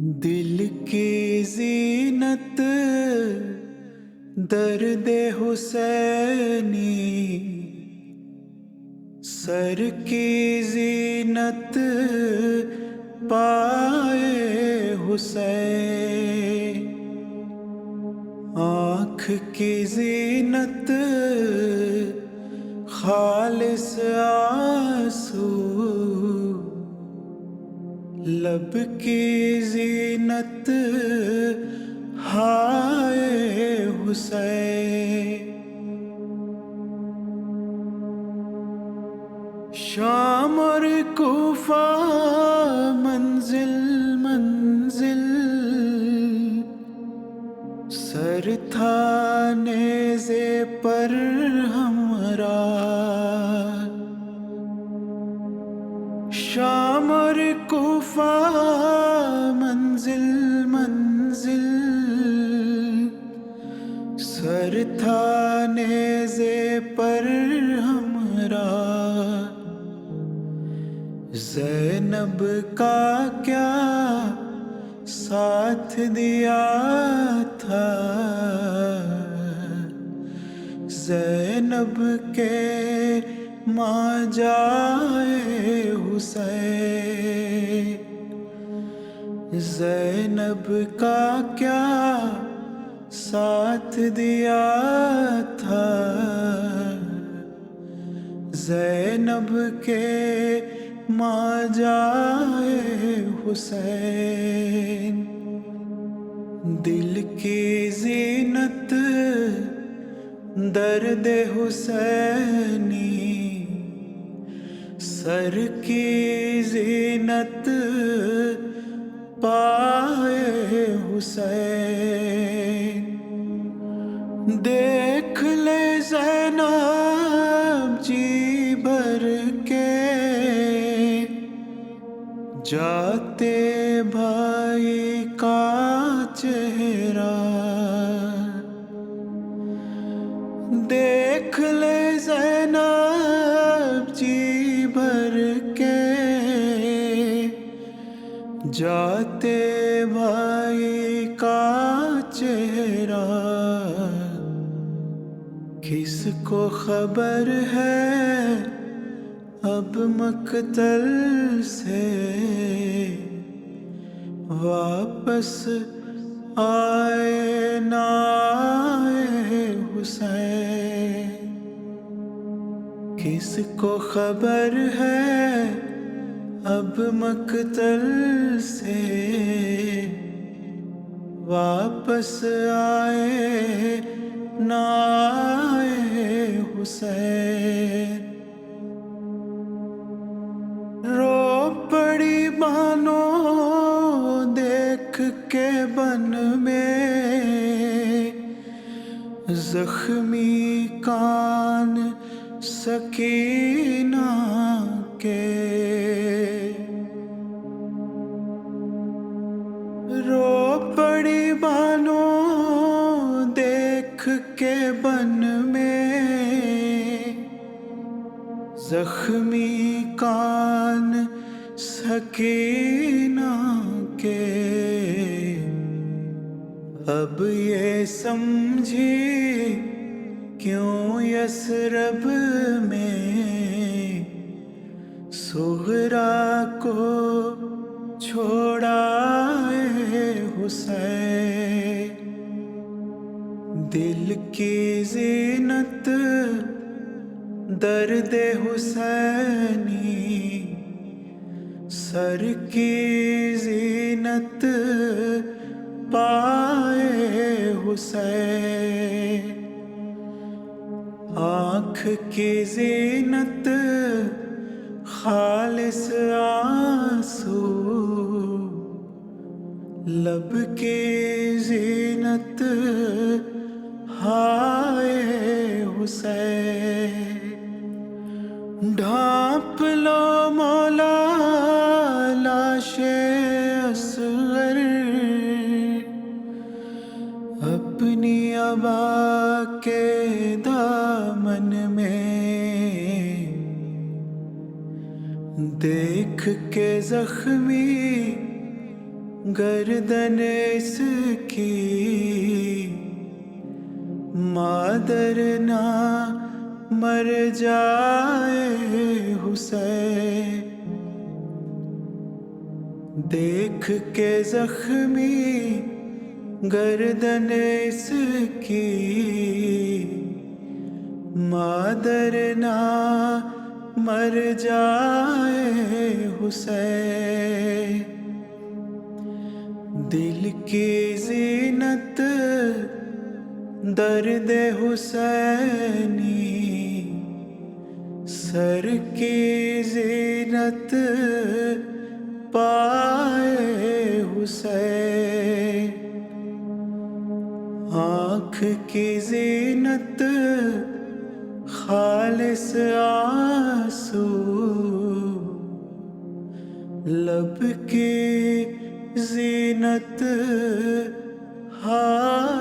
دل کی زینت درد حسینی، سر کی زینت پائے حسین، آنکھ کی زینت خالص آنسو، لب کی زینت ہائے حسین۔ شام اور کوفہ منزل منزل، سر تھا نیزے پر ہمارا، شام اور کوفہ منزل منزل، سر تھا نیزے پر ہمارا، زینب کا کیا ساتھ دیا تھا، زینب کے ماں جائے حسین، زینب کا کیا ساتھ دیا تھا، زینب کے ماں جائے حسین۔ دل کی زینت درد حسینی، سر کی زینت پائے حسین۔ دیکھ لے زینب جی بھر کے، جاتے بھائی کا چہرہ، دیکھ لے زینب جی بھر کے، جاتے بھائی کا چہرہ، کس کو خبر ہے اب مقتل سے واپس آئے نہ آئے حسین، کس کو خبر ہے اب مقتل سے واپس آئے نہ آئے حسین۔ رو پڑی بانو دیکھ کے بن میں، زخمی کان سکینہ کے، رو پڑی بانو دیکھ کے بن میں، زخمی کان سکینہ کے، اب یہ سمجھی کیوں یثرب میں صغرا کو چھوڑا حسین۔ دل کی زینت درد حسینی، سر کی زینت پائے حسین، آنکھ کی زینت خالص آنسو، لب کی زینت ہائے حسین۔ ڈھانپ لو مولا لاش اصغر، اپنی ابا کے دامن میں، دیکھ کے زخمی گردن اس کی مادر نہ مر جائے حسین، دیکھ کے زخمی گردن اس کی مادر نہ مر جائے حسین، دل کی زینت درد حسینی، سر کی زینت پائے حسین، آنکھ کی زینت خالص آنسو، لب کی زینت ہائے